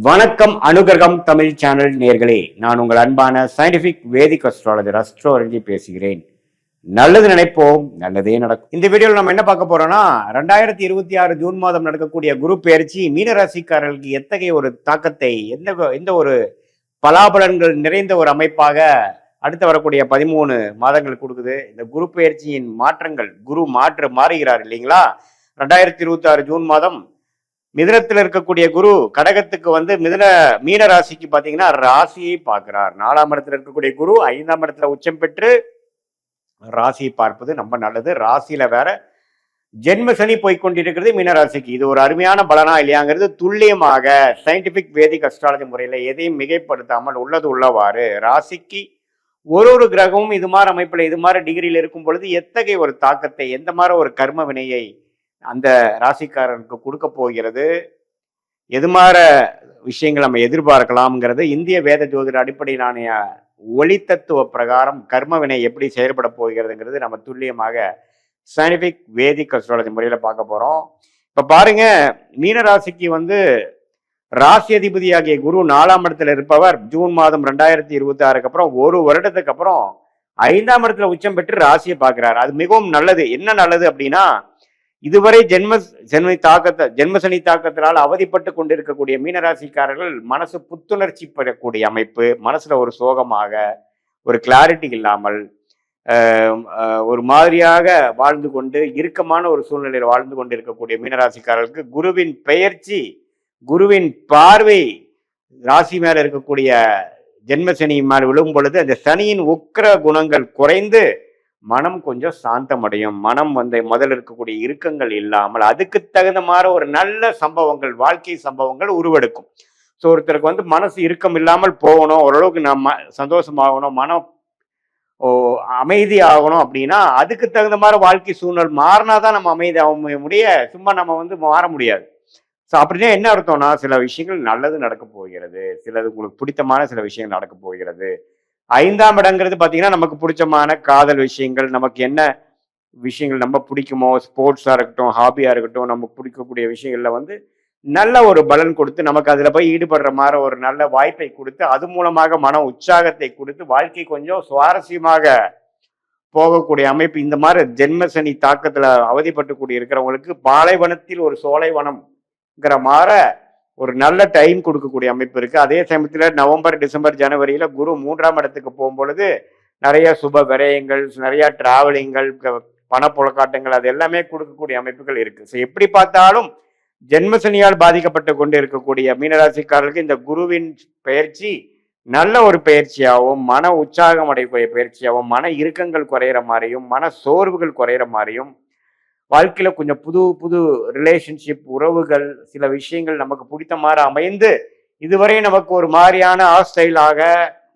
வணக்கம் அனுகிரகம் தமிழ் சேனல் நேர்களே, நான் உங்கள் அன்பான சயின்டிபிக் வேதிக் அஸ்ட்ராலஜர் அஸ்ட்ரோலஜி பேசுகிறேன். நல்லது நினைப்போம், நல்லதே நடக்கும். இந்த வீடியோவில் நம்ம என்ன பார்க்க போறோம்னா 2026 ஜூன் மாதம் நடக்கக்கூடிய குரு பெயர்ச்சி மீனராசிக்காரர்களுக்கு எத்தகைய ஒரு தாக்கத்தை எந்த ஒரு பலாபலன்கள் நிறைந்த ஒரு அமைப்பாக அடுத்து வரக்கூடிய 13 மாதங்கள் கொடுக்குது. இந்த குரு பெயர்ச்சியின் மாற்றங்கள், குரு மாறுகிறார் இல்லைங்களா? 2026 ஜூன் மாதம் மிதுனத்தில் இருக்கக்கூடிய குரு கடகத்துக்கு வந்து மீன ராசிக்கு பாத்தீங்கன்னா ராசியை பார்க்கிறார். 4ஆம் இடத்துல இருக்கக்கூடிய குரு 5ஆம் இடத்துல உச்சம் பெற்று ராசியை பார்ப்பது ரொம்ப நல்லது. ராசியில வேற ஜென்ம சனி போய்கொண்டிருக்கிறது மீனராசிக்கு. இது ஒரு அருமையான பலனா இல்லையாங்கிறது துல்லியமாக சயின்டிபிக் வேதிக் அஸ்ட்ராலஜி முறையில எதையும் மிகைப்படுத்தாமல் உள்ளது உள்ளவாறு ராசிக்கு ஒரு கிரகமும் இது மாதிரி அமைப்புல இது மாதிரி டிகிரியில் இருக்கும் பொழுது எத்தகைய ஒரு தாக்கத்தை, எந்த மாதிரி ஒரு கர்ம வினையை அந்த ராசிக்காரனுக்கு கொடுக்க போகிறது, எது மாதிரி விஷயங்கள் நம்ம எதிர்பார்க்கலாம்ங்கிறது இந்திய வேத ஜோதிட அடிப்படையிலான ஒளி தத்துவ பிரகாரம் கர்ம வினை எப்படி செயல்பட போகிறதுங்கிறது நம்ம துல்லியமாக சயின்டிபிக் வேதிக் அஸ்ட்ராலஜி முறையில பார்க்க போறோம். இப்ப பாருங்க, மீனராசிக்கு வந்து ராசி அதிபதியாகிய குரு 4ஆம் இடத்துல இருப்பவர் ஜூன் மாதம் 2026 அப்புறம் ஒரு வருடத்துக்கு அப்புறம் 5ஆம் இடத்துல உச்சம் பெற்று ராசியை பார்க்கிறார். அது மிகவும் நல்லது. என்ன நல்லது அப்படின்னா, இதுவரை ஜென்மசனி தாக்கத்தினால் அவதிப்பட்டு கொண்டிருக்கக்கூடிய மீனராசிக்காரர்கள் மனசு புத்துணர்ச்சி பெறக்கூடிய அமைப்பு, மனசுல ஒரு சோகமாக, ஒரு கிளாரிட்டி இல்லாமல் ஒரு மாதிரியாக வாழ்ந்து கொண்டு இறுக்கமான ஒரு சூழ்நிலையில் வாழ்ந்து கொண்டு இருக்கக்கூடிய மீனராசிக்காரர்களுக்கு குருவின் பெயர்ச்சி, குருவின் பார்வை ராசி மேல இருக்கக்கூடிய ஜென்மசனி மேல் விழும் பொழுது அந்த சனியின் உக்கிர குணங்கள் குறைந்து மனம் கொஞ்சம் சாந்தமடையும். மனம் வந்து முதல்ல இருக்கக்கூடிய இறுக்கங்கள் இல்லாமல் அதுக்கு தகுந்த மாதிரி ஒரு நல்ல சம்பவங்கள், வாழ்க்கை சம்பவங்கள் உருவெடுக்கும். ஸோ ஒருத்தருக்கு வந்து மனசு இறுக்கம் இல்லாமல் போகணும், ஓரளவுக்கு நம்ம சந்தோஷமாகணும், மனம் அமைதி ஆகணும் அப்படின்னா அதுக்கு தகுந்த மாதிரி வாழ்க்கை சூழ்நிலை மாறினாதான் நம்ம அமைதி ஆக சும்மா நம்ம வந்து மாற முடியாது. ஸோ அப்படின்னா என்ன அர்த்தம்னா, சில விஷயங்கள் நல்லது நடக்க போகிறது, சிலது உங்களுக்கு பிடித்தமான சில விஷயங்கள் நடக்க போகிறது. 5ஆம் இடங்கிறது பாத்தீங்கன்னா நமக்கு பிடிச்சமான காதல் விஷயங்கள், நமக்கு என்ன விஷயங்கள் நம்ம பிடிக்குமோ, ஸ்போர்ட்ஸா இருக்கட்டும், ஹாபியா இருக்கட்டும், நமக்கு பிடிக்கக்கூடிய விஷயங்கள்ல வந்து நல்ல ஒரு பலன் கொடுத்து நமக்கு அதுல போய் ஈடுபடுற மாதிரி ஒரு நல்ல வாய்ப்பை கொடுத்து அது மூலமாக மன உற்சாகத்தை கொடுத்து வாழ்க்கை கொஞ்சம் சுவாரஸ்யமாக போகக்கூடிய அமைப்பு. இந்த மாதிரி ஜென்மசனி தாக்கத்துல அவதிப்பட்டு கூடி இருக்கிறவங்களுக்கு பாலைவனத்தில் ஒரு சோலைவனம்ங்கிற மாதிரி ஒரு நல்ல டைம் கொடுக்கக்கூடிய அமைப்பு இருக்கு. அதே சமயத்துல நவம்பர், டிசம்பர், ஜனவரியில குரு 3ஆம் இடத்துக்கு போகும்பொழுது நிறைய சுப விரயங்கள், நிறைய டிராவலிங்கள், பணப்புழக்காட்டங்கள் அது எல்லாமே கொடுக்கக்கூடிய அமைப்புகள் இருக்கு. ஸோ எப்படி பார்த்தாலும் ஜென்மசனியால் பாதிக்கப்பட்டு கொண்டு இருக்கக்கூடிய மீனராசிக்காரர்களுக்கு இந்த குருவின் பயிற்சி நல்ல ஒரு பயிற்சியாகவும், மன உற்சாகம் அடையக்கூடிய பயிற்சியாகவும், மன இறுக்கங்கள் குறையிற மாதிரியும், மன சோர்வுகள் குறையிற மாதிரியும், வாழ்க்கையில கொஞ்சம் புது புது ரிலேஷன்ஷிப், உறவுகள், சில விஷயங்கள் நமக்கு பிடித்த மாதிரி அமைந்து இதுவரை நமக்கு ஒரு மாதிரியான ஹாஸ்டைலாக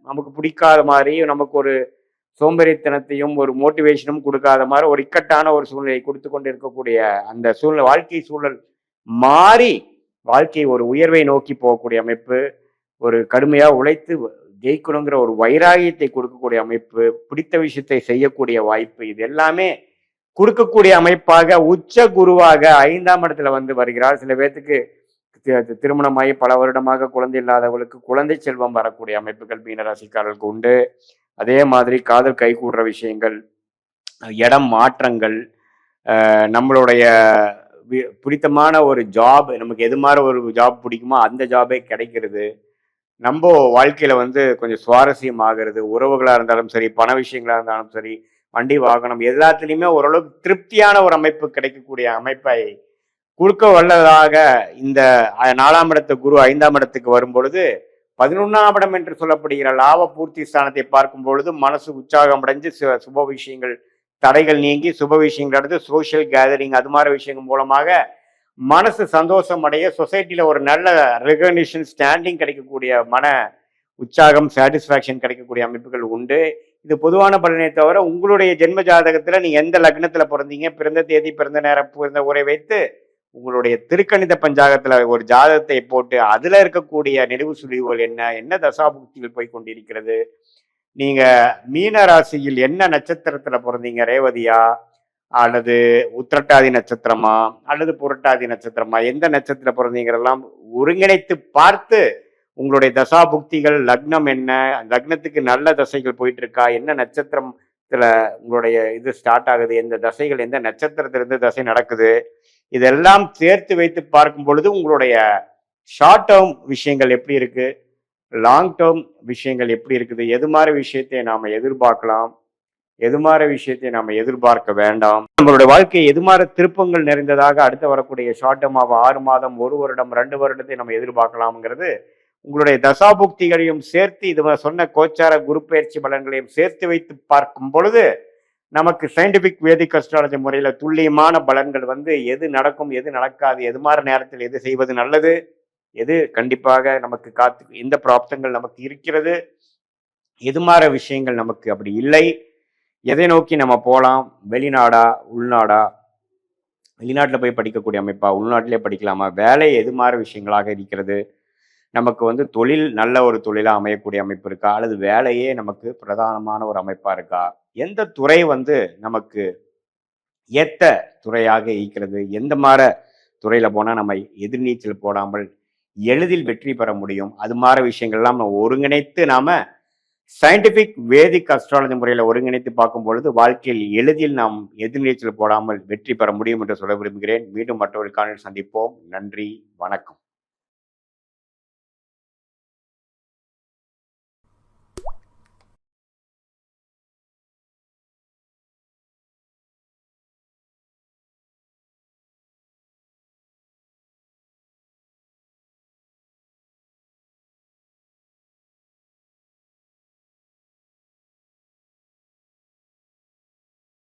நமக்கு பிடிக்காத மாதிரி, நமக்கு ஒரு சோம்பேறித்தனத்தையும் ஒரு மோட்டிவேஷனும் கொடுக்காத மாதிரி ஒரு இக்கட்டான ஒரு சூழ்நிலையை கொடுத்து கொண்டு இருக்கக்கூடிய அந்த வாழ்க்கை சூழல் மாறி வாழ்க்கை ஒரு உயர்வை நோக்கி போகக்கூடிய அமைப்பு, ஒரு கடுமையா உழைத்து ஜெயிக்கணுங்கிற ஒரு வைராகியத்தை கொடுக்கக்கூடிய அமைப்பு, பிடித்த விஷயத்தை செய்யக்கூடிய வாய்ப்பு, இது எல்லாமே கொடுக்கக்கூடிய அமைப்பாக உச்ச குருவாக 5ஆம் இடத்துல வந்து வருகிறார். சில பேர்த்துக்கு திருமணமாகி பல வருடமாக குழந்தை இல்லாதவர்களுக்கு குழந்தை செல்வம் வரக்கூடிய அமைப்புகள் மீனராசிக்காரர்களுக்கு உண்டு. அதே மாதிரி காதல் கைகூடுற விஷயங்கள், இடம் மாற்றங்கள், நம்மளுடைய பிடித்தமான ஒரு ஜாப், நமக்கு எது மாதிரி ஒரு ஜாப் பிடிக்குமோ அந்த ஜாபே கிடைக்கிறது, நம்ம வாழ்க்கையில வந்து கொஞ்சம் சுவாரஸ்யம் ஆகிறது, உறவுகளா இருந்தாலும் சரி, பண விஷயங்களா இருந்தாலும் சரி, வண்டி வாகனம் எல்லாத்துலேயுமே ஓரளவுக்கு திருப்தியான ஒரு அமைப்பு கிடைக்கக்கூடிய அமைப்பை கொடுக்க வல்லதாக இந்த 4ஆம் இடத்து குரு 5ஆம் இடத்துக்கு வரும் பொழுது 11ஆம் இடம் என்று சொல்லப்படுகிற லாப பூர்த்தி ஸ்தானத்தை பார்க்கும் பொழுது மனசு உற்சாகம் அடைஞ்சு சுப விஷயங்கள், தடைகள் நீங்கி சுப விஷயங்கள் அடுத்து சோசியல் கேதரிங் அது மாதிரி விஷயங்கள் மூலமாக மனசு சந்தோஷம் அடைய, சொசைட்டில ஒரு நல்ல ரெகக்னிஷன், ஸ்டாண்டிங் கிடைக்கக்கூடிய மன உற்சாகம், சாட்டிஸ்பாக்சன் கிடைக்கக்கூடிய அமைப்புகள் உண்டு. இது பொதுவான பலனை தவிர உங்களுடைய ஜென்ம ஜாதகத்துல நீங்க எந்த லக்னத்துல பிறந்தீங்க, பிறந்த தேதி, பிறந்த நேரம், பிறந்த உரை வைத்து உங்களுடைய திருக்கணித பஞ்சாகத்துல ஒரு ஜாதகத்தை போட்டு அதுல இருக்கக்கூடிய நெடுவு சுழிவுகள் என்ன தசாபுக்திகள் போய் கொண்டிருக்கிறது, நீங்க மீன ராசியில் என்ன நட்சத்திரத்துல பிறந்தீங்க, ரேவதியா, அல்லது உத்திரட்டாதி நட்சத்திரமா அல்லது புரட்டாதி நட்சத்திரமா, எந்த நட்சத்திர பிறந்தீங்கிறதெல்லாம் ஒருங்கிணைத்து பார்த்து உங்களுடைய தசா புக்திகள், லக்னம் என்ன, லக்னத்துக்கு நல்ல தசைகள் போயிட்டு இருக்கா, என்ன நட்சத்திரத்துல உங்களுடைய இது ஸ்டார்ட் ஆகுது, எந்த தசைகள் எந்த நட்சத்திரத்திலிருந்து தசை நடக்குது, இதெல்லாம் சேர்த்து வைத்து பார்க்கும் பொழுது உங்களுடைய ஷார்ட் டேர்ம் விஷயங்கள் எப்படி இருக்கு, லாங் டேர்ம் விஷயங்கள் எப்படி இருக்குது, எது மாதிரி விஷயத்தை நாம எதிர்பார்க்கலாம், எது மாதிரி விஷயத்தை நாம எதிர்பார்க்க வேண்டாம், நம்மளுடைய வாழ்க்கை எது மாதிரி திருப்பங்கள் நிறைந்ததாக அடுத்து வரக்கூடிய ஷார்ட் டேர்மாக 6 மாதம், 1 வருடம், 2 வருடத்தை நம்ம எதிர்பார்க்கலாம்ங்கிறது உங்களுடைய தசாபுக்திகளையும் சேர்த்து இது சொன்ன கோச்சார குரு பயிற்சி பலன்களையும் சேர்த்து வைத்து பார்க்கும் பொழுது நமக்கு சயின்டிபிக் வேதிக் அஸ்ட்ராலஜி முறையில துல்லியமான பலன்கள் எது நடக்கும், எது நடக்காது, எது மாதிரி நேரத்தில் எது செய்வது நல்லது, எது கண்டிப்பாக நமக்கு எந்த பிராப்தங்கள் நமக்கு இருக்கிறது, எது மாதிரி விஷயங்கள் நமக்கு அப்படி இல்லை, எதை நோக்கி நம்ம போகலாம், வெளிநாடா உள்நாடா, வெளிநாட்டில் போய் படிக்கக்கூடிய அமைப்பா, உள்நாட்டிலே படிக்கலாமா, வேலை எது மாதிரி விஷயங்களாக இருக்கிறது, நமக்கு தொழில் நல்ல ஒரு தொழிலாக அமையக்கூடிய அமைப்பு இருக்கா, அல்லது வேலையே நமக்கு பிரதானமான ஒரு அமைப்பா இருக்கா, எந்த துறை நமக்கு ஏத்த துறையாக இருக்கிறது, எந்த மாதிரி துறையில போனா நம்ம எதிர்நீச்சல் போடாமல் எளிதில் வெற்றி பெற முடியும், அது மாதிரி விஷயங்கள்லாம் நம்ம ஒருங்கிணைத்து நாம சயின்டிபிக் வேதிக் அஸ்ட்ராலஜி முறையில ஒருங்கிணைத்து பார்க்கும் பொழுது வாழ்க்கையில் எளிதில் நாம் எதிர்நீச்சல் போடாமல் வெற்றி பெற முடியும் என்று சொல்ல விரும்புகிறேன். மீண்டும் மற்றொரு காணொளியில் சந்திப்போம். நன்றி, வணக்கம்.